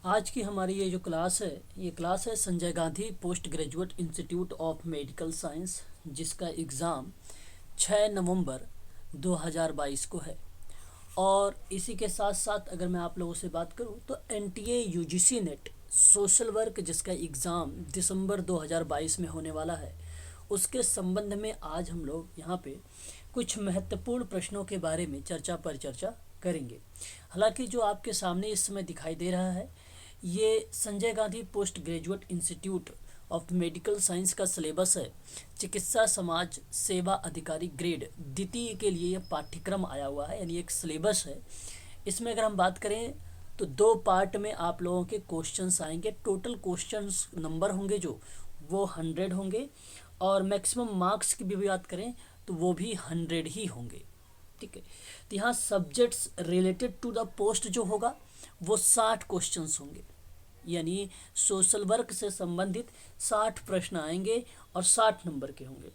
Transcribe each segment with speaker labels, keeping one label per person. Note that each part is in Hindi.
Speaker 1: आज की हमारी ये जो क्लास है, ये क्लास है Sanjay Gandhi post graduate institute of medical science, जिसका एग्ज़ाम 6 नवंबर 2022 को है। और इसी के साथ साथ अगर मैं आप लोगों से बात करूं तो NTA UGC net social work, जिसका एग्ज़ाम दिसंबर 2022 में होने वाला है, उसके संबंध में आज हम लोग यहाँ पे कुछ महत्वपूर्ण प्रश्नों के बारे में चर्चा करेंगे। हालांकि जो आपके सामने इस समय दिखाई दे रहा है, ये Sanjay Gandhi post graduate institute of medical science का सिलेबस है। चिकित्सा समाज सेवा अधिकारी ग्रेड द्वितीय के लिए यह पाठ्यक्रम आया हुआ है, यानी एक सिलेबस है। इसमें अगर हम बात करें तो 2 पार्ट में आप लोगों के क्वेश्चंस आएंगे। टोटल क्वेश्चंस नंबर होंगे जो वो 100 होंगे, और मैक्सिमम मार्क्स की भी बात करें तो वो भी 100 ही होंगे। ठीक है, तो यहाँ subjects related to the post जो होगा वो 60 क्वेश्चंस होंगे, यानी सोशल वर्क से संबंधित 60 प्रश्न आएंगे और 60 नंबर के होंगे।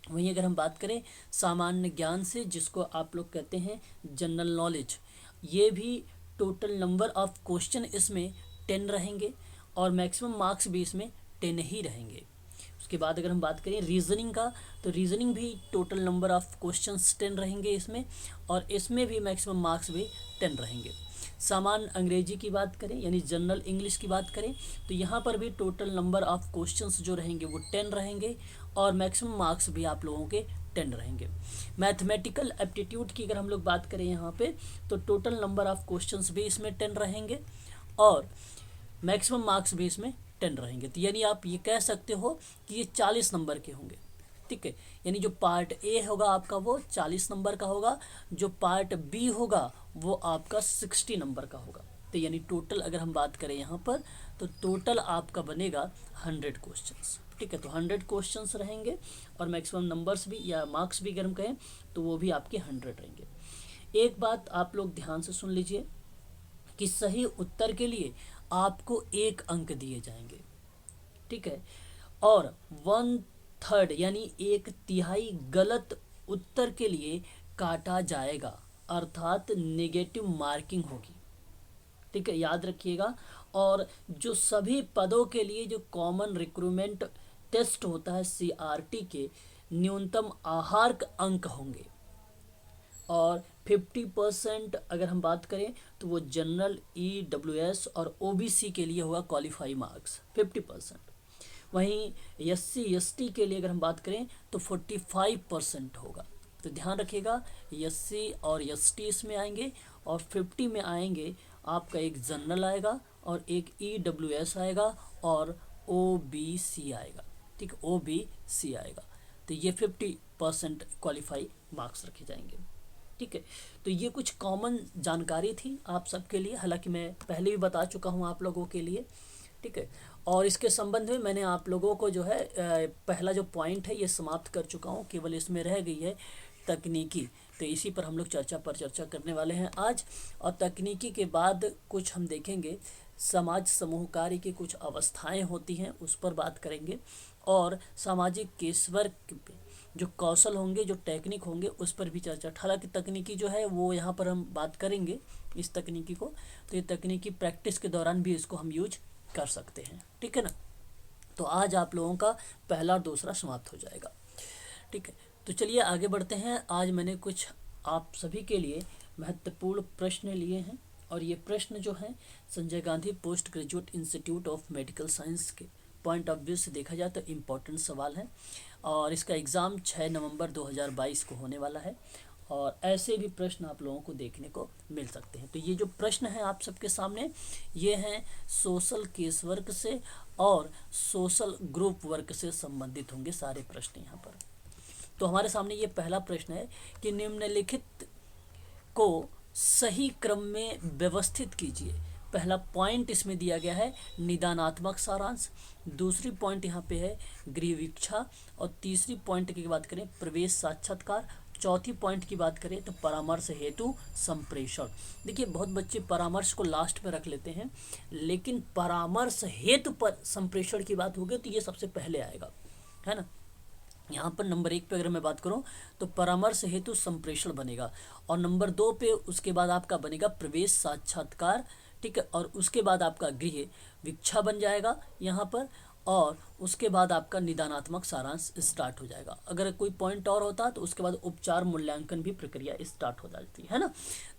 Speaker 1: वहीं अगर हम बात करें सामान्य ज्ञान से, जिसको आप लोग कहते हैं जनरल नॉलेज, ये भी टोटल नंबर ऑफ क्वेश्चन इसमें 10 रहेंगे और मैक्सिमम मार्क्स भी इसमें 10 ही रहेंगे। उसके बाद अगर हम बात करें रीजनिंग का, तो रीजनिंग भी टोटल नंबर ऑफ क्वेश्चंस 10 रहेंगे इसमें, और इसमें भी मैक्सिमम मार्क्स भी 10 रहेंगे। सामान्य अंग्रेजी की बात करें यानी जनरल इंग्लिश की बात करें तो यहाँ पर भी टोटल नंबर ऑफ क्वेश्चंस जो रहेंगे वो 10 रहेंगे और मैक्सिमम मार्क्स भी आप लोगों के 10 रहेंगे। मैथमेटिकल एप्टीट्यूड की अगर हम लोग बात करें यहाँ पे, तो टोटल नंबर ऑफ क्वेश्चंस भी इसमें 10 रहेंगे और मैक्सिमम मार्क्स भी इसमें 10 रहेंगे। तो यानी आप ये कह सकते हो कि ये 40 नंबर के होंगे। ठीक है, यानी जो पार्ट ए होगा आपका वो 40 नंबर का होगा, जो पार्ट बी होगा वो आपका 60 नंबर का होगा। तो यानी टोटल अगर हम बात करें यहाँ पर, तो टोटल आपका बनेगा 100 क्वेश्चंस। ठीक है, तो 100 क्वेश्चंस रहेंगे और मैक्सिमम नंबर्स भी या मार्क्स भी अगर हम कहें तो वो भी आपके 100 रहेंगे। एक बात आप लोग ध्यान से सुन लीजिए कि सही उत्तर के लिए आपको 1 अंक दिए जाएंगे। ठीक है, और 1/3 यानी 1/3 गलत उत्तर के लिए काटा जाएगा, अर्थात नेगेटिव मार्किंग होगी। ठीक है, याद रखिएगा। और जो सभी पदों के लिए जो कॉमन रिक्रूटमेंट टेस्ट होता है सीआरटी के, न्यूनतम आहार अंक होंगे और 50% अगर हम बात करें तो वो जनरल ईडब्ल्यूएस और ओबीसी के लिए होगा क्वालिफाई मार्क्स 50%। वहीं एससी एसटी के लिए अगर हम बात करें तो 45% होगा। तो ध्यान रखिएगा, एससी और एसटी इसमें आएंगे और 50 में आएंगे आपका एक जनरल आएगा और एक ईडब्ल्यूएस आएगा और ओबीसी आएगा। ठीक, ओबीसी आएगा। तो ये 50% क्वालिफाई मार्क्स रखे जाएंगे। ठीक है, तो ये कुछ कॉमन जानकारी थी आप सबके लिए, हालांकि मैं पहले भी बता चुका हूँ आप लोगों के लिए। ठीक है, और इसके संबंध में मैंने आप लोगों को जो है पहला जो पॉइंट है ये समाप्त कर चुका हूँ, केवल इसमें रह गई है तकनीकी। तो इसी पर हम लोग चर्चा करने वाले हैं आज। और तकनीकी के बाद कुछ हम देखेंगे समाज समूह कार्य की कुछ अवस्थाएं होती हैं, उस पर बात करेंगे। और सामाजिक केसवर्क पे जो कौशल होंगे, जो टेक्निक होंगे, उस पर भी चर्चा। हालांकि तकनीकी जो है वो यहाँ पर हम बात करेंगे इस तकनीकी को, तो ये तकनीकी प्रैक्टिस के दौरान भी इसको हम यूज कर सकते हैं। ठीक है ना, तो आज आप लोगों का पहला और दूसरा समाप्त हो जाएगा। ठीक है, तो चलिए आगे बढ़ते हैं। आज मैंने कुछ आप सभी के लिए महत्वपूर्ण प्रश्न लिए हैं और ये प्रश्न जो हैं Sanjay Gandhi post graduate institute of medical science के पॉइंट ऑफ व्यू से देखा जाए तो इम्पोर्टेंट सवाल है और इसका एग्ज़ाम 6 नवंबर 2022 को होने वाला है और ऐसे भी प्रश्न आप लोगों को देखने को मिल सकते हैं। तो ये जो प्रश्न है आप सबके सामने, ये हैं सोशल केस वर्क से और सोशल ग्रुप वर्क से संबंधित होंगे सारे प्रश्न यहाँ पर। तो हमारे सामने ये पहला प्रश्न है कि निम्नलिखित को सही क्रम में व्यवस्थित कीजिए। पहला पॉइंट इसमें दिया गया है निदानात्मक सारांश, दूसरी पॉइंट यहाँ पे है गृहवीक्षा और तीसरी पॉइंट की बात करें प्रवेश साक्षात्कार, चौथी पॉइंट की बात करें तो परामर्श हेतु संप्रेषण। देखिए बहुत बच्चे परामर्श को लास्ट में रख लेते हैं, लेकिन परामर्श हेतु पर संप्रेषण की बात होगी तो ये सबसे पहले आएगा, है ना। यहाँ पर नंबर 1 पे अगर मैं बात करूँ तो परामर्श हेतु संप्रेषण बनेगा और नंबर 2 पे उसके बाद आपका बनेगा प्रवेश साक्षात्कार ठीक है। और उसके बाद आपका गृह विक्षा बन जाएगा यहाँ पर, और उसके बाद आपका निदानात्मक सारांश स्टार्ट हो जाएगा। अगर कोई पॉइंट और होता है तो उसके बाद उपचार मूल्यांकन भी प्रक्रिया स्टार्ट हो जाती है ना।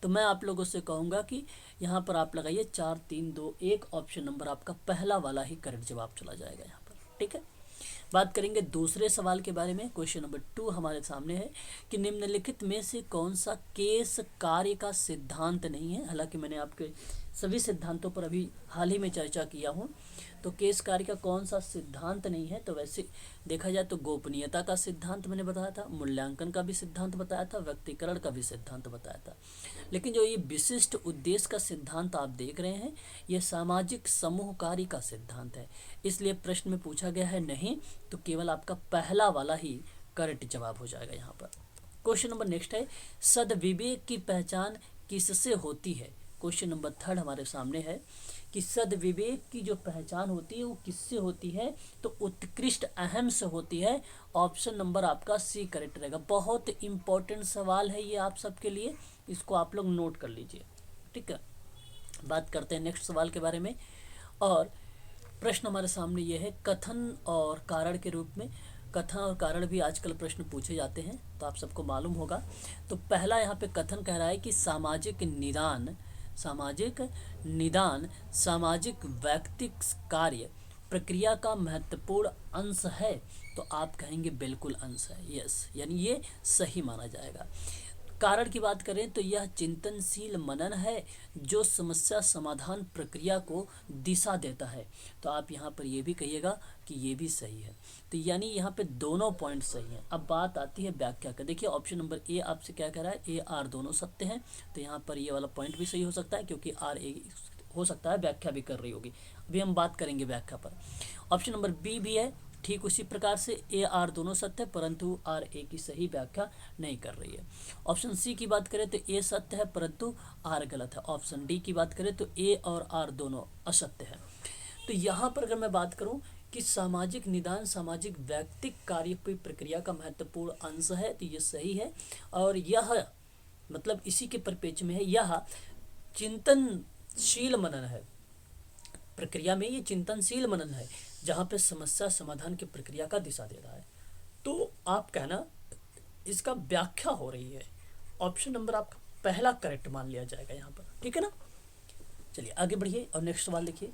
Speaker 1: तो मैं आप लोगों से कहूँगा कि यहाँ पर आप लगाइए 4 3 2 1, ऑप्शन नंबर आपका पहला वाला ही करेक्ट जवाब चला जाएगा यहाँ पर, ठीक है। बात करेंगे दूसरे सवाल के बारे में। क्वेश्चन नंबर 2 हमारे सामने है कि निम्नलिखित में से कौन सा केस कार्य का सिद्धांत नहीं है। हालांकि मैंने आपके सभी सिद्धांतों पर अभी हाल ही में चर्चा किया हूँ, तो केस कार्य का कौन सा सिद्धांत नहीं है। तो वैसे देखा जाए तो गोपनीयता का सिद्धांत मैंने बताया था, मूल्यांकन का भी सिद्धांत बताया था, व्यक्तिकरण का भी सिद्धांत बताया था। लेकिन जो ये विशिष्ट उद्देश्य का सिद्धांत आप देख रहे हैं, ये सामाजिक समूह कार्य का सिद्धांत है। इसलिए प्रश्न में पूछा गया है नहीं, तो केवल आपका पहला वाला ही करेक्ट जवाब हो जाएगा यहाँ पर। क्वेश्चन नंबर नेक्स्ट है, सद्विवेक की पहचान किससे होती है। क्वेश्चन नंबर 3 हमारे सामने है कि सद्विवेक की जो पहचान होती है वो किससे होती है। तो उत्कृष्ट अहम से होती है। ऑप्शन नंबर आपका सी करेक्ट रहेगा। बहुत इंपॉर्टेंट सवाल है ये आप सबके लिए, इसको आप लोग नोट कर लीजिए, ठीक है। बात करते हैं नेक्स्ट सवाल के बारे में। और प्रश्न हमारे सामने ये है, कथन और कारण के रूप में। कथन और कारण भी आजकल प्रश्न पूछे जाते हैं, तो आप सबको मालूम होगा। तो पहला यहाँ पे कथन कह रहा है कि सामाजिक निदान सामाजिक वैयक्तिक कार्य प्रक्रिया का महत्वपूर्ण अंश है। तो आप कहेंगे बिल्कुल अंश है, यस, यानी ये सही माना जाएगा। कारण की बात करें तो यह चिंतनशील मनन है जो समस्या समाधान प्रक्रिया को दिशा देता है। तो आप यहाँ पर ये भी कहिएगा कि ये भी सही है। तो यानी यहाँ पे दोनों पॉइंट सही हैं। अब बात आती है व्याख्या का। देखिए ऑप्शन नंबर ए आपसे क्या कह रहा है, ए आर दोनों सत्य हैं। तो यहाँ पर ये वाला पॉइंट भी सही हो सकता है, क्योंकि आर ए हो सकता है व्याख्या भी कर रही होगी। अभी हम बात करेंगे व्याख्या पर। ऑप्शन नंबर बी भी है, ठीक उसी प्रकार से ए आर दोनों सत्य है, परंतु आर ए की सही व्याख्या नहीं कर रही है। ऑप्शन सी की बात करें तो ए सत्य है परंतु आर गलत है। ऑप्शन डी की बात करें तो ए और आर दोनों असत्य है। तो यहाँ पर अगर मैं बात करूँ कि सामाजिक निदान सामाजिक वैयक्तिक कार्य की प्रक्रिया का महत्वपूर्ण अंश है, तो ये सही है। और यह मतलब इसी के परिप्रेक्ष्य में है, यह चिंतनशील मनन है। प्रक्रिया में ये चिंतनशील मनन है जहाँ पे समस्या समाधान की प्रक्रिया का दिशा दे रहा है। तो आप कहना इसका व्याख्या हो रही है। ऑप्शन नंबर आपका पहला करेक्ट मान लिया जाएगा यहाँ पर, ठीक है ना। चलिए आगे बढ़िए और नेक्स्ट सवाल देखिए।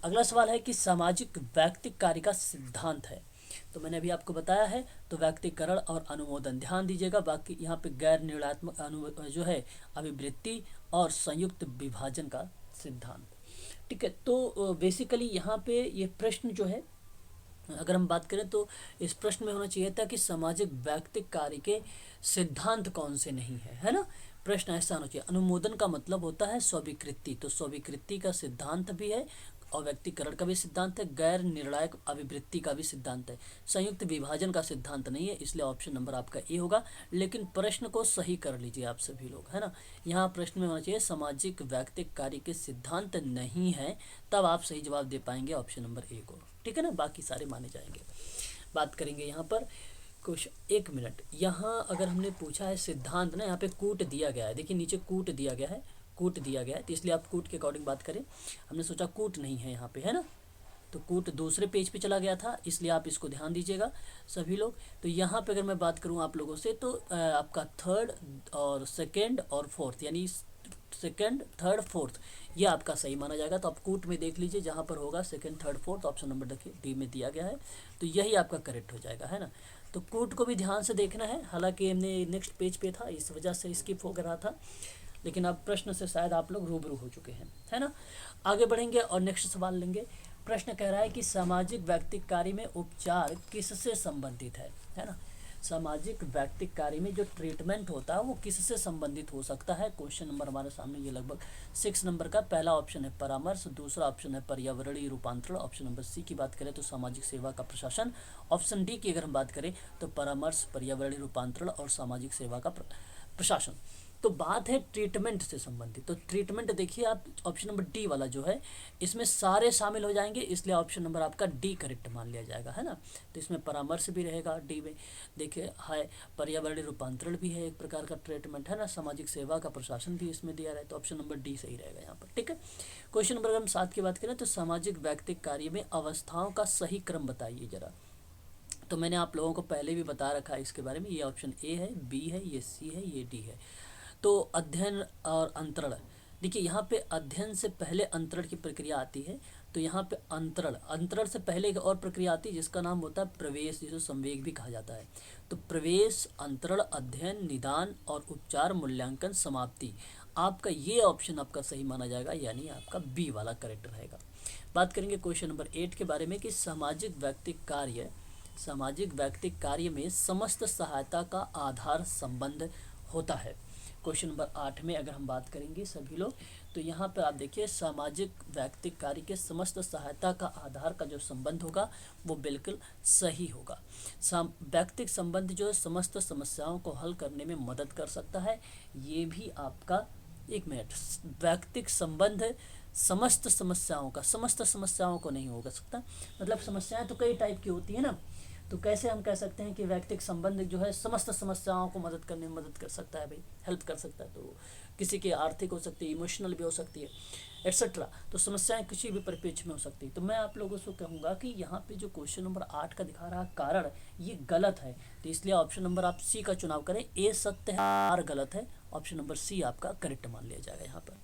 Speaker 1: अगला सवाल है कि सामाजिक वैयक्तिक कार्य का सिद्धांत है। तो मैंने अभी आपको बताया है, तो व्यक्तिकरण और अनुमोदन ध्यान दीजिएगा। बाकी यहाँ पे गैर निर्णयात्मक जो है अभिवृत्ति और संयुक्त विभाजन का सिद्धांत, ठीक है। तो बेसिकली यहाँ पे ये प्रश्न जो है, अगर हम बात करें तो इस प्रश्न में होना चाहिए था कि सामाजिक वैयक्तिक कार्य के सिद्धांत कौन से नहीं है ना। प्रश्न ऐसा होना चाहिए। अनुमोदन का मतलब होता है स्वीकृति, तो स्वीकृति का सिद्धांत भी है और व्यक्तिकरण का भी सिद्धांत है, गैर निर्णायक अभिवृत्ति का भी सिद्धांत है। संयुक्त विभाजन का सिद्धांत नहीं है, इसलिए ऑप्शन नंबर आपका ए होगा। लेकिन प्रश्न को सही कर लीजिए आप सभी लोग, है ना। यहाँ प्रश्न में होना चाहिए सामाजिक वैयक्तिक कार्य के सिद्धांत नहीं है, तब आप सही जवाब दे पाएंगे ऑप्शन नंबर ए को, ठीक है ना। बाकी सारे माने जाएंगे। बात करेंगे यहाँ पर कुछ, एक मिनट, यहाँ अगर हमने पूछा है सिद्धांत ना, यहाँ पे कूट दिया गया है। देखिए नीचे कूट दिया गया है, कूट दिया गया है, तो इसलिए आप कूट के अकॉर्डिंग बात करें। हमने सोचा कूट नहीं है यहाँ पे, है ना, तो कूट दूसरे पेज पे चला गया था, इसलिए आप इसको ध्यान दीजिएगा सभी लोग। तो यहाँ पे अगर मैं बात करूँ आप लोगों से, तो आपका थर्ड और सेकेंड और फोर्थ, यानी सेकेंड थर्ड फोर्थ, ये आपका सही माना जाएगा। तो आप कूट में देख लीजिए, जहाँ पर होगा second third fourth, option number देखिए डी में दिया गया है, तो यही आपका करेक्ट हो जाएगा, है ना। तो कूट को भी ध्यान से देखना है, हालांकि हमने नेक्स्ट पेज पे था इस वजह से स्किप हो रहा था, लेकिन अब प्रश्न से शायद आप लोग रूबरू हो चुके हैं, है ना। आगे बढ़ेंगे और नेक्स्ट सवाल लेंगे। प्रश्न कह रहा है कि सामाजिक वैयक्तिक कार्य में उपचार किससे संबंधित है ना। सामाजिक वैयक्तिक कार्य में जो ट्रीटमेंट होता है वो किससे संबंधित हो सकता है। क्वेश्चन नंबर हमारे सामने ये लगभग 6 नंबर का। पहला ऑप्शन है परामर्श, दूसरा ऑप्शन है पर्यावरणीय रूपांतरण, ऑप्शन नंबर सी की बात करें तो सामाजिक सेवा का प्रशासन, ऑप्शन डी की अगर हम बात करें तो परामर्श, पर्यावरणीय रूपांतरण और सामाजिक सेवा का प्रशासन। तो बात है ट्रीटमेंट से संबंधित। तो ट्रीटमेंट देखिए आप ऑप्शन नंबर डी वाला जो है इसमें सारे शामिल हो जाएंगे, इसलिए ऑप्शन नंबर आपका डी करेक्ट मान लिया जाएगा, है ना। तो इसमें परामर्श भी रहेगा डी में। देखिए है पर्यावरणीय रूपांतरण भी है एक प्रकार का ट्रीटमेंट, है ना। सामाजिक सेवा का प्रशासन भी इसमें दिया रहा है, तो ऑप्शन नंबर डी सही रहेगा यहाँ पर, ठीक है। क्वेश्चन नंबर अगर हम 7 की बात करें तो सामाजिक व्यक्तिक कार्य में अवस्थाओं का सही क्रम बताइए जरा। तो मैंने आप लोगों को पहले भी बता रखा है इसके बारे में, ये ऑप्शन ए है, बी है, ये सी है, ये डी है। तो अध्ययन और अंतरण, देखिए यहाँ पे अध्ययन से पहले अंतरण की प्रक्रिया आती है, तो यहाँ पे अंतरण से पहले एक और प्रक्रिया आती है जिसका नाम होता है प्रवेश, जिसे संवेग भी कहा जाता है। तो प्रवेश, अंतरण, अध्ययन, निदान और उपचार, मूल्यांकन, समाप्ति, आपका ये ऑप्शन आपका सही माना जाएगा, यानी आपका बी वाला करेक्ट रहेगा। बात करेंगे क्वेश्चन नंबर 8 के बारे में कि सामाजिक व्यक्तिक कार्य में समस्त सहायता का आधार संबंध होता है। क्वेश्चन नंबर 8 में अगर हम बात करेंगे सभी लोग, तो यहाँ पर आप देखिए सामाजिक व्यक्तिक कार्य के समस्त सहायता का आधार का जो संबंध होगा वो बिल्कुल सही होगा। व्यक्तिक संबंध जो है समस्त समस्याओं को हल करने में मदद कर सकता है, ये भी आपका, एक मिनट, व्यक्तिक संबंध समस्त समस्याओं को नहीं हो सकता, मतलब समस्याएं तो कई टाइप की होती है ना, तो कैसे हम कह सकते हैं कि व्यक्तिक संबंध जो है समस्त समस्याओं को मदद करने में मदद कर सकता है, भाई हेल्प कर सकता है। तो किसी की आर्थिक हो सकती है, इमोशनल भी हो सकती है, एट्सेट्रा। तो समस्याएं किसी भी परिप्रेक्ष्य में हो सकती है। तो मैं आप लोगों से कहूँगा कि यहाँ पे जो क्वेश्चन नंबर 8 का दिखा रहा कारण ये गलत है, तो इसलिए ऑप्शन नंबर आप सी का चुनाव करें। ए सत्य है, आर गलत है, ऑप्शन नंबर सी आपका करेक्ट मान लिया जाएगा। यहाँ पर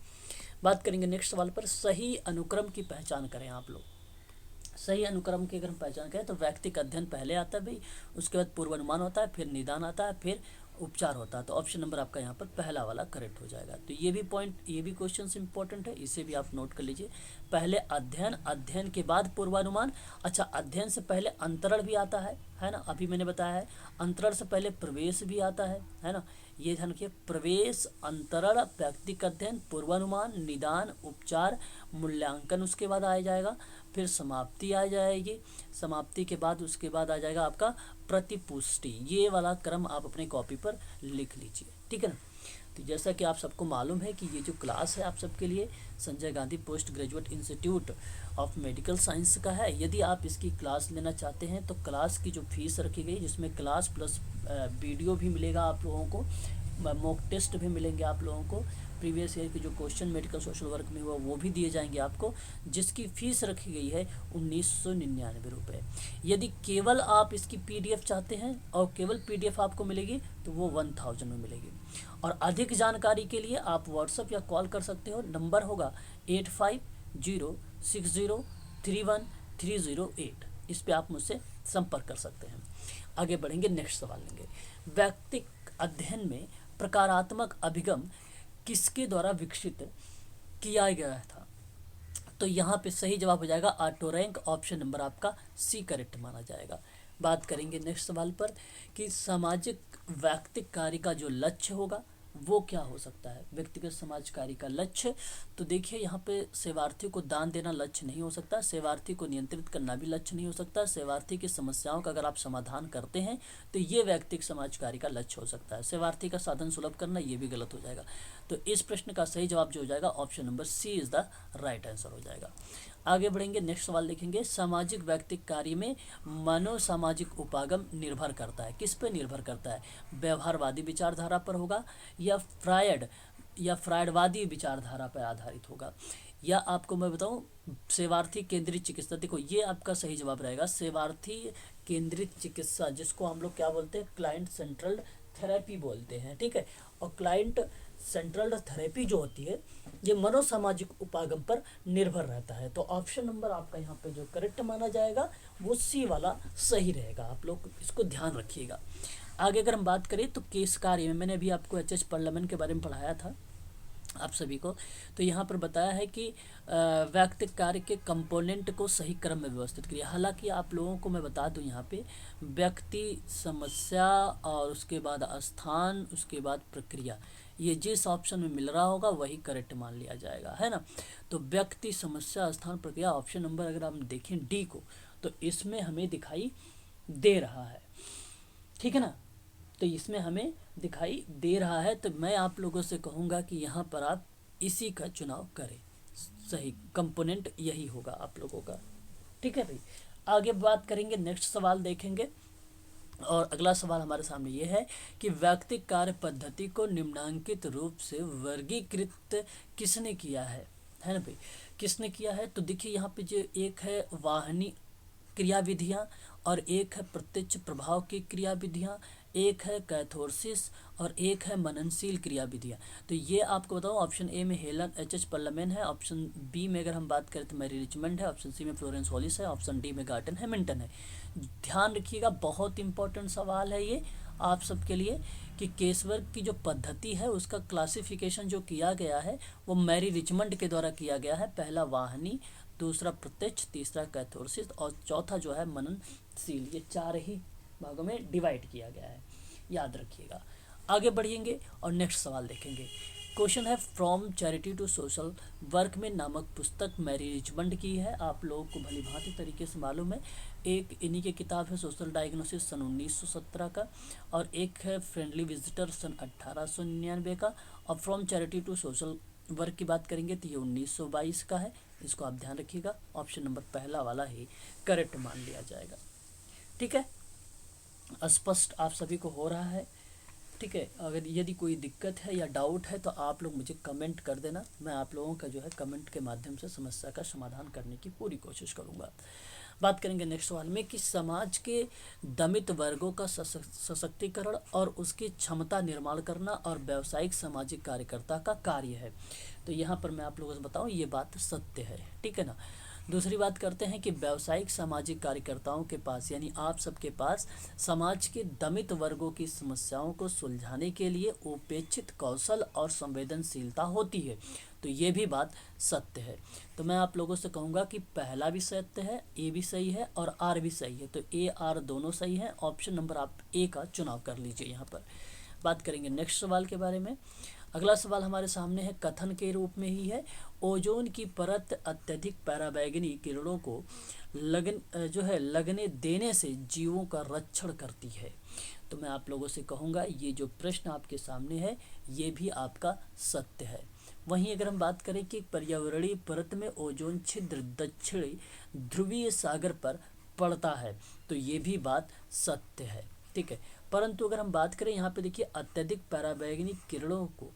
Speaker 1: बात करेंगे नेक्स्ट सवाल पर, सही अनुक्रम की पहचान करें आप लोग। सही अनुक्रम की अगर हम पहचान करें तो व्यक्तिक अध्ययन पहले आता है भाई, उसके बाद पूर्वानुमान होता है, फिर निदान आता है, फिर उपचार होता है। तो ऑप्शन नंबर आपका यहाँ पर पहला वाला करेक्ट हो जाएगा। तो ये भी क्वेश्चन इंपॉर्टेंट है, इसे भी आप नोट कर लीजिए। पहले अध्ययन, अध्ययन के बाद पूर्वानुमान। अच्छा, अध्ययन से पहले अंतरण भी आता है ना, अभी मैंने बताया है। अंतरण से पहले प्रवेश भी आता है ना, ये ध्यान रखिए। प्रवेश, अंतरण, व्यक्तिक अध्ययन, पूर्वानुमान, निदान, उपचार, मूल्यांकन उसके बाद आ जाएगा, फिर समाप्ति आ जाएगी। समाप्ति के बाद उसके बाद आ जाएगा आपका प्रतिपुष्टि। ये वाला क्रम आप अपने कॉपी पर लिख लीजिए, ठीक है ना। तो जैसा कि आप सबको मालूम है कि ये जो क्लास है आप सबके लिए Sanjay Gandhi post graduate institute of medical science का है। यदि आप इसकी क्लास लेना चाहते हैं तो क्लास की जो फीस रखी गई, जिसमें क्लास प्लस वीडियो भी मिलेगा आप लोगों को, मॉक टेस्ट भी मिलेंगे आप लोगों को, प्रीवियस ईयर के जो क्वेश्चन मेडिकल सोशल वर्क में हुआ वो भी दिए जाएंगे आपको, जिसकी फ़ीस रखी गई है 1999 रुपये। यदि केवल आप इसकी PDF चाहते हैं और केवल PDF आपको मिलेगी तो वो 1000 में मिलेगी। और अधिक जानकारी के लिए आप व्हाट्सएप या कॉल कर सकते हो, नंबर होगा 8506031308। इस पे आप मुझसे संपर्क कर सकते हैं। आगे बढ़ेंगे, नेक्स्ट सवाल लेंगे। व्यक्तिक अध्ययन में प्रकारात्मक अभिगम किसके द्वारा विकसित किया गया था? तो यहाँ पे सही जवाब हो जाएगा ऑटो रैंक, ऑप्शन नंबर आपका सी करेक्ट माना जाएगा। बात करेंगे नेक्स्ट सवाल पर कि सामाजिक व्यक्तिक कार्य का जो लक्ष्य होगा वो क्या हो सकता है। व्यक्तिगत समाज कार्य का लक्ष्य, तो देखिए यहाँ पे सेवार्थी को दान देना लक्ष्य नहीं हो सकता, सेवार्थी को नियंत्रित करना भी लक्ष्य नहीं हो सकता, सेवार्थी की समस्याओं का अगर आप समाधान करते हैं तो ये व्यक्तिगत समाज कार्य का लक्ष्य हो सकता है। सेवार्थी का साधन सुलभ करना ये भी गलत हो जाएगा। तो इस प्रश्न का सही जवाब जो हो जाएगा option number C is the right answer हो जाएगा। आगे बढ़ेंगे, नेक्स्ट सवाल देखेंगे। सामाजिक व्यक्तिक कार्य में मनोसामाजिक उपागम निर्भर करता है, किस पे निर्भर करता है? व्यवहारवादी विचारधारा पर होगा या फ्रायडवादी विचारधारा पर आधारित होगा, या आपको मैं बताऊं सेवार्थी केंद्रित चिकित्सा। देखो ये आपका सही जवाब रहेगा, सेवार्थी केंद्रित चिकित्सा, जिसको हम लोग क्या बोलते हैं, क्लाइंट सेंट्रल थेरेपी बोलते हैं, ठीक है। और क्लाइंट सेंट्रल थेरेपी जो होती है ये मनोसामाजिक उपागम पर निर्भर रहता है। तो ऑप्शन नंबर आपका यहाँ पे जो करेक्ट माना जाएगा वो सी वाला सही रहेगा, आप लोग इसको ध्यान रखिएगा। आगे अगर हम बात करें तो केस कार्य में, मैंने अभी आपको एच पार्लियामेंट के बारे में पढ़ाया था आप सभी को, तो यहाँ पर बताया है कि व्यक्तिक कार्य के कंपोनेंट को सही क्रम में व्यवस्थित करिए। हालांकि आप लोगों को मैं बता दूं यहाँ पे व्यक्ति, समस्या और उसके बाद स्थान, उसके बाद प्रक्रिया, ये जिस ऑप्शन में मिल रहा होगा वही करेक्ट मान लिया जाएगा, है ना। तो व्यक्ति, समस्या, स्थान, प्रक्रिया, ऑप्शन नंबर अगर हम देखें डी को तो इसमें हमें दिखाई दे रहा है, ठीक है ना। तो इसमें हमें दिखाई दे रहा है, तो मैं आप लोगों से कहूँगा कि यहाँ पर आप इसी का चुनाव करें। सही कंपोनेंट यही होगा आप लोगों का। ठीक है भाई, आगे बात करेंगे, नेक्स्ट सवाल देखेंगे। और अगला सवाल हमारे सामने ये है कि व्यक्तिक कार्य पद्धति को निम्नांकित रूप से वर्गीकृत किसने किया है ना भाई, किसने किया है? तो देखिए यहाँ पे जो एक है वाहनी क्रियाविधियाँ, और एक है प्रत्यक्ष प्रभाव की क्रियाविधियाँ, एक है कैथोरसिस, और एक है मननशील क्रियाविधियाँ। तो ये आपको बताऊँ, ऑप्शन ए में हेलन एच पर्लमेन है, ऑप्शन बी में अगर हम बात करें तो मैरी रिचमंड है, ऑप्शन सी में फ्लोरेंस हॉलिस है, ऑप्शन डी में गार्टन हैमिल्टन है। ध्यान रखिएगा, बहुत इंपॉर्टेंट सवाल है ये आप सबके लिए कि केसवर्ग की जो पद्धति है उसका क्लासिफिकेशन जो किया गया है वो मैरी रिचमंड के द्वारा किया गया है। पहला वाहनी, दूसरा प्रत्यक्ष, तीसरा कैथोरसिस और चौथा जो है मननशील। ये चार ही भागों में डिवाइड किया गया है, याद रखिएगा। आगे बढ़ेंगे और नेक्स्ट सवाल देखेंगे। क्वेश्चन है from charity to social work में नामक पुस्तक मैरी रिचमंड की है। आप लोगों को भली भांति तरीके से मालूम है, एक इन्हीं की किताब है सोशल डायग्नोसिस सन 1917 का, और एक है फ्रेंडली विजिटर सन 1899 का। और from charity to social work की बात करेंगे तो ये 1922 का है। इसको आप ध्यान रखिएगा, ऑप्शन नंबर पहला वाला ही करेक्ट मान लिया जाएगा। ठीक है, स्पष्ट आप सभी को हो रहा है? ठीक है, अगर यदि कोई दिक्कत है या डाउट है तो आप लोग मुझे कमेंट कर देना, मैं आप लोगों का जो है कमेंट के माध्यम से समस्या का समाधान करने की पूरी कोशिश करूँगा। बात करेंगे नेक्स्ट सवाल में कि समाज के दमित वर्गों का सशक्तिकरण और उसकी क्षमता निर्माण करना और व्यावसायिक सामाजिक कार्यकर्ता का कार्य है। तो यहाँ पर मैं आप लोगों से बताऊँ, ये बात सत्य है। ठीक है ना। दूसरी बात करते हैं कि व्यावसायिक सामाजिक कार्यकर्ताओं के पास यानी आप सबके पास समाज के दमित वर्गों की समस्याओं को सुलझाने के लिए उपेक्षित कौशल और संवेदनशीलता होती है। तो ये भी बात सत्य है। तो मैं आप लोगों से कहूँगा कि पहला भी सत्य है, ए भी सही है और आर भी सही है। तो ए आर दोनों सही है। ऑप्शन नंबर आप ए का चुनाव कर लीजिए। यहाँ पर बात करेंगे नेक्स्ट सवाल के बारे में। अगला सवाल हमारे सामने है, कथन के रूप में ही है, ओजोन की परत अत्यधिक पराबैंगनी किरणों को लगने देने से जीवों का रक्षण करती है। तो मैं आप लोगों से कहूँगा ये जो प्रश्न आपके सामने है ये भी आपका सत्य है। वहीं अगर हम बात करें कि पर्यावरणीय परत में ओजोन छिद्र दक्षिणी ध्रुवीय सागर पर पड़ता है, तो ये भी बात सत्य है। ठीक है, परंतु अगर हम बात करें यहाँ पे देखिए अत्यधिक पराबैंगनी किरणों को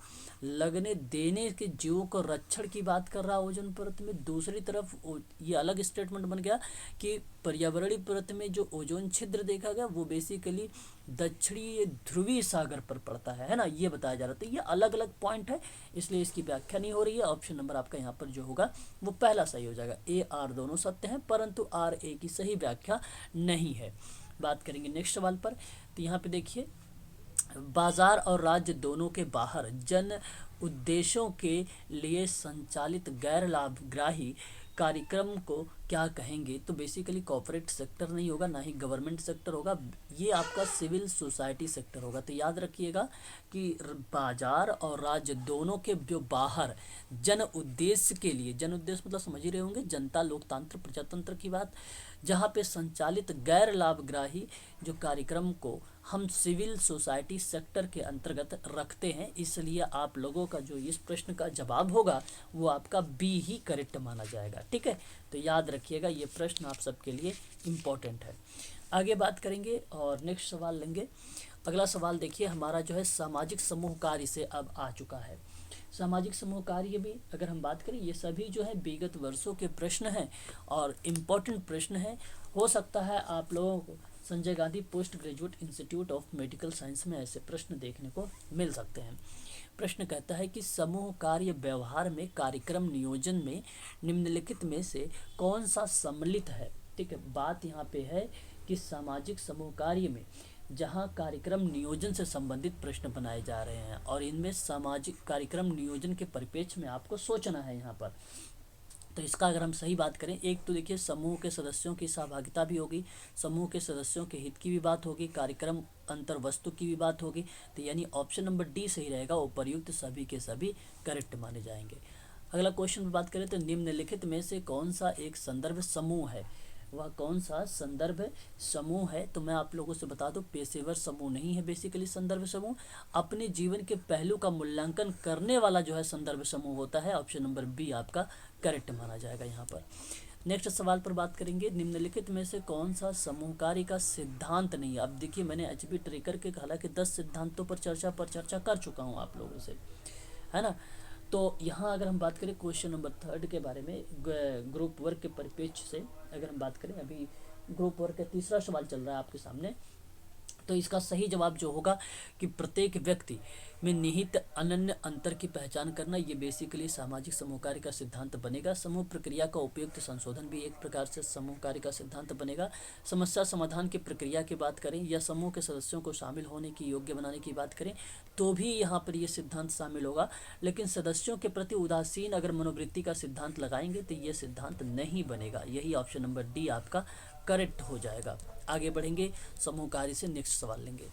Speaker 1: लगने देने के जीवों को रक्षण की बात कर रहा है ओजोन परत में। दूसरी तरफ ये अलग स्टेटमेंट बन गया कि पर्यावरणीय परत में जो ओजोन छिद्र देखा गया वो बेसिकली दक्षिणी ध्रुवीय सागर पर पड़ता है ना, ये बताया जा रहा था। ये अलग अलग पॉइंट है, इसलिए इसकी व्याख्या नहीं हो रही है। ऑप्शन नंबर आपका यहाँ पर जो होगा वो पहला सही हो जाएगा। ए आर दोनों सत्य हैं, परंतु आर ए की सही व्याख्या नहीं है। बात करेंगे नेक्स्ट सवाल पर। तो यहाँ पे देखिए, बाजार और राज्य दोनों के बाहर जन उद्देश्यों के लिए संचालित गैर लाभग्राही कार्यक्रम को क्या कहेंगे? तो बेसिकली कॉर्पोरेट सेक्टर नहीं होगा, ना ही गवर्नमेंट सेक्टर होगा, ये आपका सिविल सोसाइटी सेक्टर होगा। तो याद रखिएगा कि बाजार और राज्य दोनों के जो बाहर जन उद्देश्य के लिए, जन उद्देश्य मतलब समझ ही रहे होंगे, जनता लोकतंत्र प्रजातंत्र की बात, जहाँ पे संचालित गैर लाभग्राही जो कार्यक्रम को हम सिविल सोसाइटी सेक्टर के अंतर्गत रखते हैं, इसलिए आप लोगों का जो इस प्रश्न का जवाब होगा वो आपका बी ही करेक्ट माना जाएगा। ठीक है, तो याद रखिएगा ये प्रश्न आप सबके लिए इम्पोर्टेंट है। आगे बात करेंगे और नेक्स्ट सवाल लेंगे। अगला सवाल देखिए हमारा जो है सामाजिक समूह कार्य से अब आ चुका है। सामाजिक समूह कार्य भी अगर हम बात करें, ये सभी जो है विगत वर्षों के प्रश्न हैं और इम्पोर्टेंट प्रश्न हैं। हो सकता है आप लोगों को Sanjay Gandhi post graduate institute of medical science में ऐसे प्रश्न देखने को मिल सकते हैं। प्रश्न कहता है कि समूह कार्य व्यवहार में कार्यक्रम नियोजन में निम्नलिखित में से कौन सा सम्मिलित है? ठीक है, बात यहाँ पे है कि सामाजिक समूह कार्य में जहाँ कार्यक्रम नियोजन से संबंधित प्रश्न बनाए जा रहे हैं और इनमें सामाजिक कार्यक्रम नियोजन के परिप्रेक्ष्य में आपको सोचना है यहाँ पर। तो इसका अगर हम सही बात करें, एक तो देखिए समूह के सदस्यों की सहभागिता भी होगी, समूह के सदस्यों के हित की भी बात होगी, कार्यक्रम अंतर वस्तु की भी बात होगी। तो यानी ऑप्शन नंबर डी सही रहेगा, उपर्युक्त सभी के सभी करेक्ट माने जाएंगे। अगला क्वेश्चन पर बात करें तो निम्नलिखित में से कौन सा एक संदर्भ समूह है? वह कौन सा संदर्भ समूह है? तो मैं आप लोगों से बता दूं, पेशेवर समूह नहीं है बेसिकली संदर्भ समूह। अपने जीवन के पहलू का मूल्यांकन करने वाला जो है संदर्भ समूह होता है। ऑप्शन नंबर बी आपका करेक्ट माना जाएगा यहाँ पर। नेक्स्ट सवाल पर बात करेंगे, निम्नलिखित में से कौन सा समूह कार्य का सिद्धांत नहीं है? अब देखिए, मैंने एचबी ट्रेकर के हालांकि 10 सिद्धांतों पर चर्चा कर चुका हूँ आप लोगों से, है ना। तो यहाँ अगर हम बात करें क्वेश्चन नंबर 3 के बारे में, ग्रुप वर्क के परिप्रेक्ष्य से अगर हम बात करें, अभी ग्रुप वर्क का तीसरा सवाल चल रहा है आपके सामने। तो इसका सही जवाब जो होगा कि प्रत्येक व्यक्ति में निहित अनन्य अंतर की पहचान करना, ये बेसिकली सामाजिक समूह कार्य का सिद्धांत बनेगा। समूह प्रक्रिया का उपयुक्त संशोधन भी एक प्रकार से समूह कार्य का सिद्धांत बनेगा। समस्या समाधान की प्रक्रिया की बात करें या समूह के सदस्यों को शामिल होने की योग्य बनाने की बात करें तो भी यहाँ पर ये सिद्धांत शामिल होगा। लेकिन सदस्यों के प्रति उदासीन अगर मनोवृत्ति का सिद्धांत लगाएंगे तो ये सिद्धांत नहीं बनेगा। यही ऑप्शन नंबर डी आपका करेक्ट हो जाएगा। आगे बढ़ेंगे, समूह कार्य से नेक्स्ट सवाल लेंगे।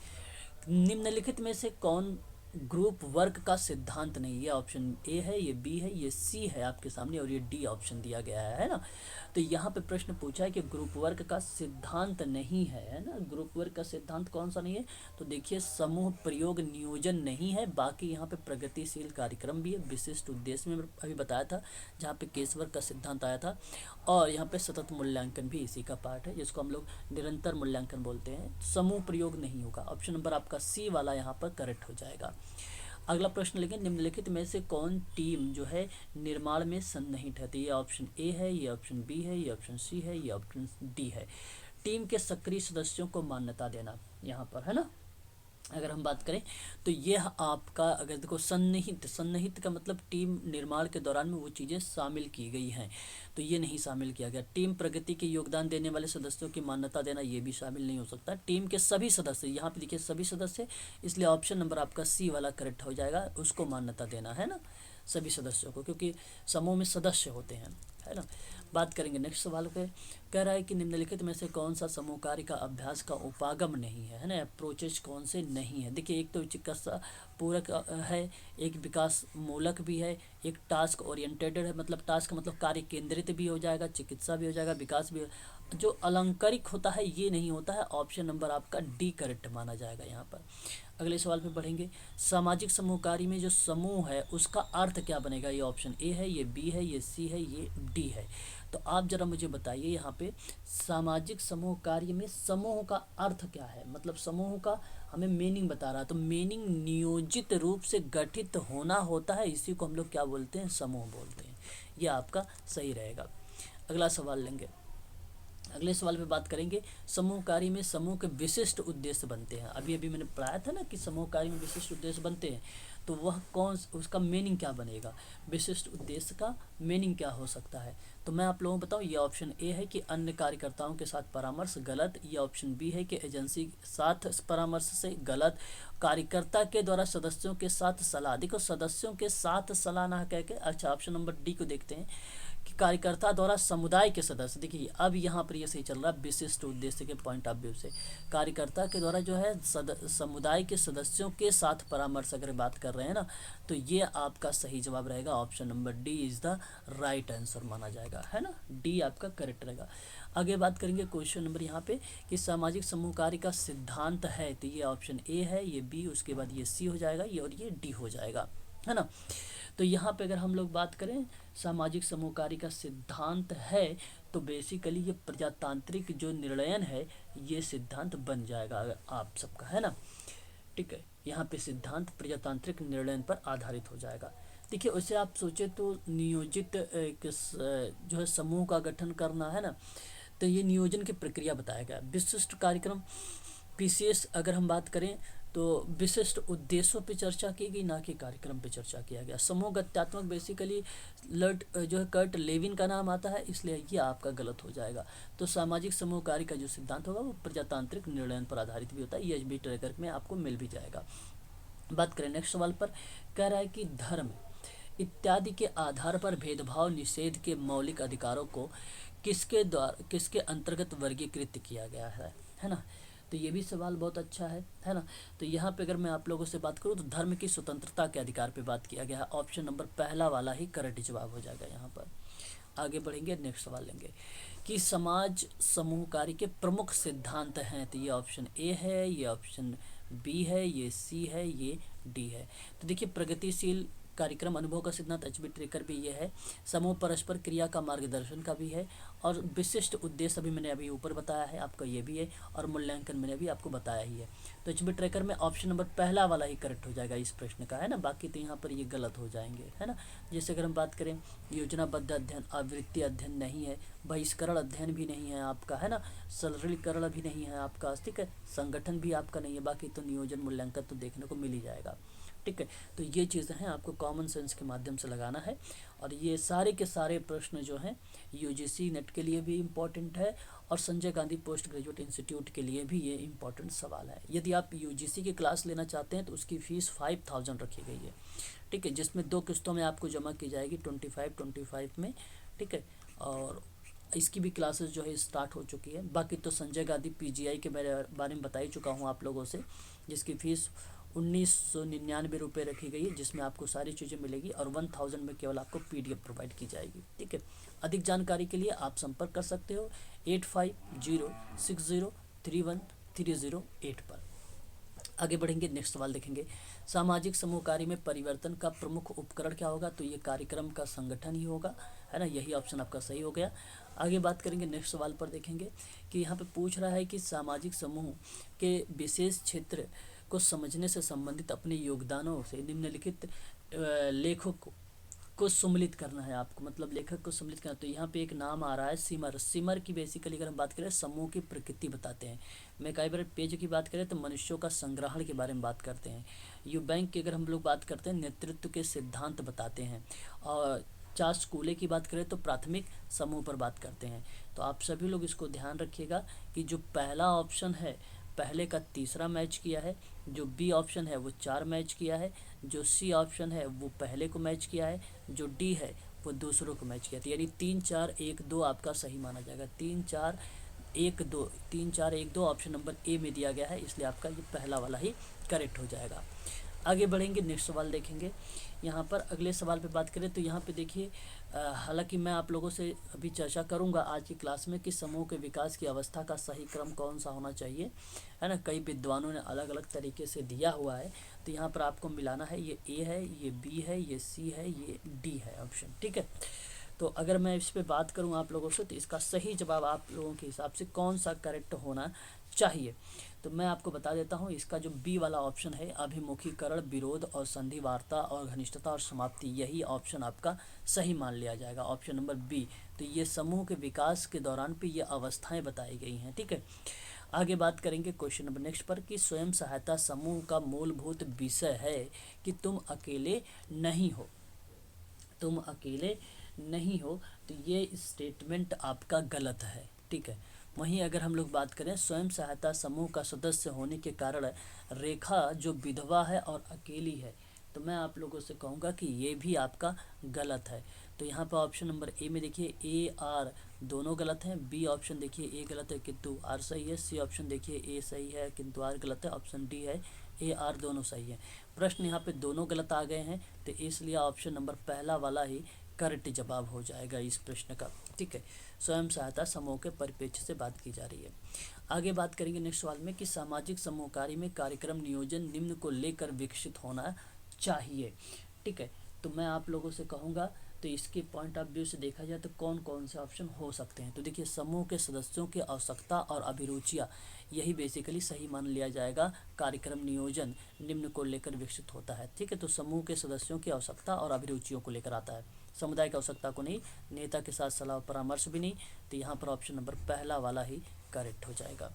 Speaker 1: निम्नलिखित में से कौन ग्रुप वर्क का सिद्धांत नहीं? ये ऑप्शन ए है, ये बी है, ये सी है आपके सामने और ये डी ऑप्शन दिया गया है ना। तो यहाँ पे प्रश्न पूछा है कि ग्रुप वर्क का सिद्धांत नहीं है ना। ग्रुप वर्क का सिद्धांत कौन सा नहीं है? तो देखिए, समूह प्रयोग नियोजन नहीं है। बाकी यहाँ पे प्रगतिशील कार्यक्रम भी है, विशिष्ट उद्देश्य में अभी बताया था जहाँ पे केस वर्क का सिद्धांत आया था। और यहाँ पे सतत मूल्यांकन भी इसी का पार्ट है, जिसको हम लोग निरंतर मूल्यांकन बोलते हैं। समूह प्रयोग नहीं होगा। ऑप्शन नंबर आपका सी वाला यहाँ पर करेक्ट हो जाएगा। अगला प्रश्न लेकिन, निम्नलिखित में से कौन टीम जो है निर्माण में सन्निहित है? तो ये ऑप्शन ए है, ये ऑप्शन बी है, ये ऑप्शन सी है, ये ऑप्शन डी है। टीम के सक्रिय सदस्यों को मान्यता देना यहाँ पर, है ना। अगर हम बात करें तो यह आपका, अगर देखो, सन्निहित का मतलब टीम निर्माण के दौरान में वो चीज़ें शामिल की गई हैं, तो ये नहीं शामिल किया गया। टीम प्रगति के योगदान देने वाले सदस्यों की मान्यता देना, ये भी शामिल नहीं हो सकता। टीम के सभी सदस्य, यहाँ पे देखिए सभी सदस्य, इसलिए ऑप्शन नंबर आपका सी वाला करेक्ट हो जाएगा। उसको मान्यता देना है ना, सभी सदस्यों को, क्योंकि समूह में सदस्य होते हैं, है ना। बात करेंगे नेक्स्ट सवाल पे। कह रहा है कि निम्नलिखित में से कौन सा समूह कार्य का अभ्यास का उपागम नहीं है ना। अप्रोचेज कौन से नहीं है? देखिए, एक तो चिकित्सा पूरक है, एक विकास मूलक भी है, एक टास्क ओरिएंटेड है, मतलब टास्क मतलब कार्य केंद्रित भी हो जाएगा, चिकित्सा भी हो जाएगा, विकास भी जो अलंकारिक होता है ये नहीं होता है। ऑप्शन नंबर आपका डी करेक्ट माना जाएगा यहाँ पर। अगले सवाल पे बढ़ेंगे, सामाजिक समूह कार्य में जो समूह है उसका अर्थ क्या बनेगा? ये ऑप्शन ए है, ये बी है, ये सी है, ये डी है। तो आप जरा मुझे बताइए यहाँ पे, सामाजिक समूह कार्य में समूह का अर्थ क्या है? मतलब समूह का हमें मीनिंग बता रहा है, तो मीनिंग नियोजित रूप से गठित होना होता है, इसी को हम लोग क्या बोलते हैं? समूह बोलते हैं। यह आपका सही रहेगा। अगला सवाल लेंगे। अगले सवाल पे बात करेंगे, समूह कार्य में समूह के विशिष्ट उद्देश्य बनते हैं। अभी मैंने पढ़ाया था ना कि समूह कार्य में विशिष्ट उद्देश्य बनते हैं, तो वह कौन, उसका मीनिंग क्या बनेगा? विशिष्ट उद्देश्य का मीनिंग क्या हो सकता है? तो मैं आप लोगों को बताऊं, ये ऑप्शन ए है कि अन्य कार्यकर्ताओं के साथ परामर्श, गलत। ये ऑप्शन बी है कि एजेंसी के साथ परामर्श से, गलत। कार्यकर्ता के द्वारा सदस्यों के साथ सलाह, देखो सदस्यों के साथ सलाह ना कह के, अच्छा ऑप्शन नंबर डी को देखते हैं कि कार्यकर्ता द्वारा समुदाय के सदस्य, देखिए अब यहाँ पर ये सही चल रहा है विशिष्ट उद्देश्य के पॉइंट ऑफ व्यू से, कार्यकर्ता के द्वारा जो है समुदाय के सदस्यों के साथ परामर्श अगर बात कर रहे हैं ना, तो ये आपका सही जवाब रहेगा। Option number D is the right answer माना जाएगा, है ना। डी आपका करेक्ट रहेगा। आगे बात करेंगे क्वेश्चन नंबर यहाँ पे कि सामाजिक समूह कार्य का सिद्धांत है, तो ये ऑप्शन ए है, ये बी, उसके बाद ये सी हो जाएगा, ये और ये डी हो जाएगा, है ना। तो यहाँ पे अगर हम लोग बात करें सामाजिक समूह कार्य का सिद्धांत है, तो बेसिकली ये प्रजातांत्रिक जो निर्णयन है ये सिद्धांत बन जाएगा आप सबका, है ना। ठीक है, यहाँ पे सिद्धांत प्रजातांत्रिक निर्णयन पर आधारित हो जाएगा। देखिए, वैसे आप सोचे तो नियोजित जो है समूह का गठन करना, है ना, तो ये नियोजन की प्रक्रिया बताया गया। विशिष्ट कार्यक्रम, विशेष अगर हम बात करें तो विशिष्ट उद्देश्यों पे चर्चा की गई, ना कि कार्यक्रम पे चर्चा किया गया। समूह गत्यात्मक बेसिकली जो है कर्ट लेविन का नाम आता है, इसलिए ये आपका गलत हो जाएगा। तो सामाजिक समूह कार्य का जो सिद्धांत होगा वो प्रजातांत्रिक निर्णय पर आधारित भी होता है, ये एचबी ट्रेकर में आपको मिल भी जाएगा। बात करें नेक्स्ट सवाल पर, कह रहा है कि धर्म इत्यादि के आधार पर भेदभाव निषेध के मौलिक अधिकारों को किसके अंतर्गत वर्गीकृत किया गया है ना। तो ये भी सवाल बहुत अच्छा है ना। तो यहाँ पे अगर मैं आप लोगों से बात करूँ तो धर्म की स्वतंत्रता के अधिकार पे बात किया गया है। ऑप्शन नंबर पहला वाला ही करेक्ट जवाब हो जाएगा यहाँ पर। आगे बढ़ेंगे, नेक्स्ट सवाल लेंगे कि समाज समूह कार्य के प्रमुख सिद्धांत हैं। तो ये ऑप्शन ए है, ये ऑप्शन बी है, ये सी है, ये डी है। तो देखिए, प्रगतिशील कार्यक्रम अनुभव का सिद्धांत एचबी ट्रेकर भी ये है, समूह परस्पर क्रिया का मार्गदर्शन का भी है, और विशिष्ट उद्देश्य अभी मैंने अभी ऊपर बताया है आपका, ये भी है, और मूल्यांकन मैंने भी आपको बताया ही है। तो एचबी ट्रेकर में ऑप्शन नंबर पहला वाला ही करेक्ट हो जाएगा इस प्रश्न का, है ना। बाकी तो यहाँ पर ये गलत हो जाएंगे, है ना। जैसे अगर हम बात करें, योजनाबद्ध अध्ययन, आवृत्ति अध्ययन नहीं है, बहिष्करण अध्ययन भी नहीं है आपका, है ना, सरलीकरण भी नहीं है आपका, ठीक है, संगठन भी आपका नहीं है। बाकी तो नियोजन मूल्यांकन तो देखने को मिल ही जाएगा, ठीक है। तो ये चीज़ें हैं, आपको कॉमन सेंस के माध्यम से लगाना है। और ये सारे के सारे प्रश्न जो हैं यूजीसी नेट के लिए भी इम्पोर्टेंट है, और Sanjay Gandhi post graduate institute के लिए भी ये इम्पोर्टेंट सवाल है। यदि आप यूजीसी की क्लास लेना चाहते हैं तो उसकी फ़ीस 5000 रखी गई है, ठीक है, जिसमें 2 किस्तों में आपको जमा की जाएगी 25 में, ठीक है। और इसकी भी क्लासेस जो है स्टार्ट हो चुकी है। बाकी तो संजय गांधी पीजीआई के बारे में बता ही चुका हूँ आप लोगों से, जिसकी फ़ीस 1999 रुपये रखी गई है, जिसमें आपको सारी चीज़ें मिलेगी, और 1000 में केवल आपको पीडीएफ प्रोवाइड की जाएगी, ठीक है। अधिक जानकारी के लिए आप संपर्क कर सकते हो 8506031308 पर। आगे बढ़ेंगे, नेक्स्ट सवाल देखेंगे, सामाजिक समूह कार्य में परिवर्तन का प्रमुख उपकरण क्या होगा। तो ये कार्यक्रम का संगठन ही होगा, है ना, यही ऑप्शन आपका सही हो गया। आगे बात करेंगे, नेक्स्ट सवाल पर देखेंगे कि यहाँ पे पूछ रहा है कि सामाजिक समूह के विशेष क्षेत्र को समझने से संबंधित अपने योगदानों से निम्नलिखित लेखक को सम्मिलित करना है आपको, मतलब लेखक को सम्मिलित करना। तो यहाँ पे एक नाम आ रहा है सिमर। सिमर की बेसिकली अगर हम बात करें, समूह की प्रकृति बताते हैं। मैं कई बार पेज की बात करें तो मनुष्यों का संग्रहण के बारे में बात करते हैं। यू बैंक की अगर हम लोग बात करते हैं, नेतृत्व के सिद्धांत बताते हैं। और चार्ल्स कूले की बात करें तो प्राथमिक समूह पर बात करते हैं। तो आप सभी लोग इसको ध्यान रखिएगा कि जो पहला ऑप्शन है, पहले का तीसरा मैच किया है, जो बी ऑप्शन है वो 4 मैच किया है, जो सी ऑप्शन है वो पहले को मैच किया है, जो डी है वो दूसरों को मैच किया है। यानी 3 4 1 2 आपका सही माना जाएगा। 3 4 1 2, 3 4 1 2 ऑप्शन नंबर ए में दिया गया है, इसलिए आपका ये पहला वाला ही करेक्ट हो जाएगा। आगे बढ़ेंगे, नेक्स्ट सवाल देखेंगे। यहाँ पर अगले सवाल पे बात करें तो यहाँ पे देखिए, हालांकि मैं आप लोगों से अभी चर्चा करूँगा आज की क्लास में कि समूह के विकास की अवस्था का सही क्रम कौन सा होना चाहिए, है ना। कई विद्वानों ने अलग अलग तरीके से दिया हुआ है, तो यहाँ पर आपको मिलाना है, ये ए है, ये बी है, ये सी है, ये डी है ऑप्शन, ठीक है। तो अगर मैं इस पर बात करूँ आप लोगों से, तो इसका सही जवाब आप लोगों के हिसाब से कौन सा करेक्ट होना चाहिए, तो मैं आपको बता देता हूँ। इसका जो बी वाला ऑप्शन है, अभिमुखीकरण, विरोध और संधि वार्ता और घनिष्ठता और समाप्ति, यही ऑप्शन आपका सही मान लिया जाएगा, ऑप्शन नंबर बी। तो ये समूह के विकास के दौरान पे ये अवस्थाएं बताई गई हैं, ठीक है। आगे बात करेंगे क्वेश्चन नंबर नेक्स्ट पर कि स्वयं सहायता समूह का मूलभूत विषय है कि तुम अकेले नहीं हो, तुम अकेले नहीं हो। तो ये स्टेटमेंट आपका गलत है, ठीक है। वहीं अगर हम लोग बात करें, स्वयं सहायता समूह का सदस्य होने के कारण रेखा जो विधवा है और अकेली है, तो मैं आप लोगों से कहूँगा कि ये भी आपका गलत है। तो यहाँ पर ऑप्शन नंबर ए में देखिए ए आर दोनों गलत हैं, बी ऑप्शन देखिए ए गलत है किंतु आर सही है, सी ऑप्शन देखिए ए सही है किंतु आर गलत है, ऑप्शन डी है ए आर दोनों सही है। प्रश्न यहाँ पे दोनों गलत आ गए हैं, तो इसलिए ऑप्शन नंबर पहला वाला ही करेक्ट जवाब हो जाएगा इस प्रश्न का, ठीक है। स्वयं सहायता समूह के परिप्रेक्ष्य से बात की जा रही है। आगे बात करेंगे नेक्स्ट सवाल में कि सामाजिक समूह कार्य में कार्यक्रम नियोजन निम्न को लेकर विकसित होना चाहिए, ठीक है। तो मैं आप लोगों से कहूँगा, तो इसके पॉइंट ऑफ व्यू से देखा जाए तो कौन कौन से ऑप्शन हो सकते हैं। तो देखिए, समूह के सदस्यों की आवश्यकता और अभिरुचियाँ, यही बेसिकली सही मान लिया जाएगा। कार्यक्रम नियोजन निम्न को लेकर विकसित होता है, ठीक है। तो समूह के सदस्यों की आवश्यकता और अभिरुचियों को लेकर आता है, समुदाय की आवश्यकता को नहीं, नेता के साथ सलाह परामर्श भी नहीं। तो यहाँ पर ऑप्शन नंबर पहला वाला ही करेक्ट हो जाएगा।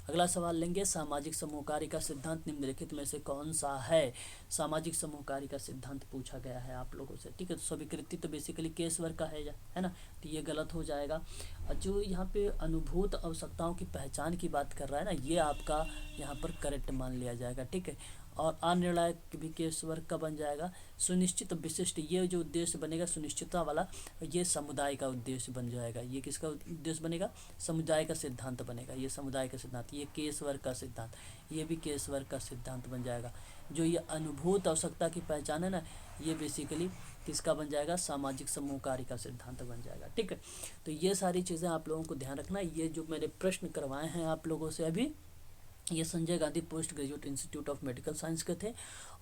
Speaker 1: अगला सवाल लेंगे, सामाजिक समूह कार्य का सिद्धांत निम्नलिखित में से कौन सा है। सामाजिक समूह कार्य का सिद्धांत पूछा गया है आप लोगों से, ठीक है। तो स्वीकृति तो बेसिकली केस वर्क का है ना, तो ये गलत हो जाएगा। और जो यहाँ पे अनुभूत आवश्यकताओं की पहचान की बात कर रहा है ना, ये आपका यहाँ पर करेक्ट मान लिया जाएगा, ठीक है। और अनिर्णायक भी केस वर्क का बन जाएगा। सुनिश्चित विशिष्ट, ये जो उद्देश्य बनेगा सुनिश्चितता वाला, ये समुदाय का उद्देश्य बन जाएगा। ये किसका उद्देश्य बनेगा, समुदाय का सिद्धांत बनेगा, ये समुदाय का सिद्धांत। ये केस वर्क का सिद्धांत, ये भी केस वर्क का सिद्धांत बन जाएगा। जो ये अनुभूत आवश्यकता की पहचान है ना, ये बेसिकली किसका बन जाएगा, सामाजिक समूह कार्य का सिद्धांत बन जाएगा। ठीक है, तो ये सारी चीज़ें आप लोगों को ध्यान रखना। ये जो मैंने प्रश्न करवाए हैं आप लोगों से अभी, ये Sanjay Gandhi post graduate institute of medical science के थे,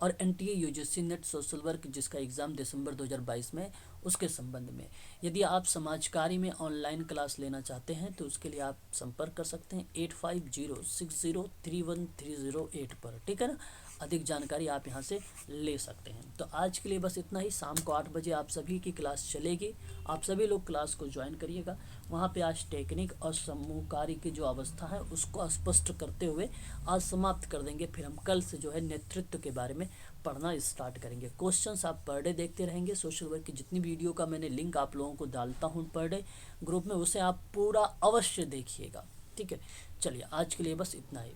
Speaker 1: और NTA UGC net social work जिसका एग्ज़ाम दिसंबर 2022 में, उसके संबंध में। यदि आप समाज कार्य में ऑनलाइन क्लास लेना चाहते हैं तो उसके लिए आप संपर्क कर सकते हैं 8506031308 पर। ठीक है ना, अधिक जानकारी आप यहाँ से ले सकते हैं। तो आज के लिए बस इतना ही। शाम को 8 बजे आप सभी की क्लास चलेगी, आप सभी लोग क्लास को ज्वाइन करिएगा। वहाँ पे आज टेक्निक और समूह कार्य की जो अवस्था है उसको स्पष्ट करते हुए आज समाप्त कर देंगे। फिर हम कल से जो है नेतृत्व के बारे में पढ़ना स्टार्ट करेंगे। क्वेश्चंस आप पर डे देखते रहेंगे। सोशल वर्क की जितनी वीडियो का मैंने लिंक आप लोगों को डालता हूँ पर डे ग्रुप में, उसे आप पूरा अवश्य देखिएगा। ठीक है, चलिए आज के लिए बस इतना ही।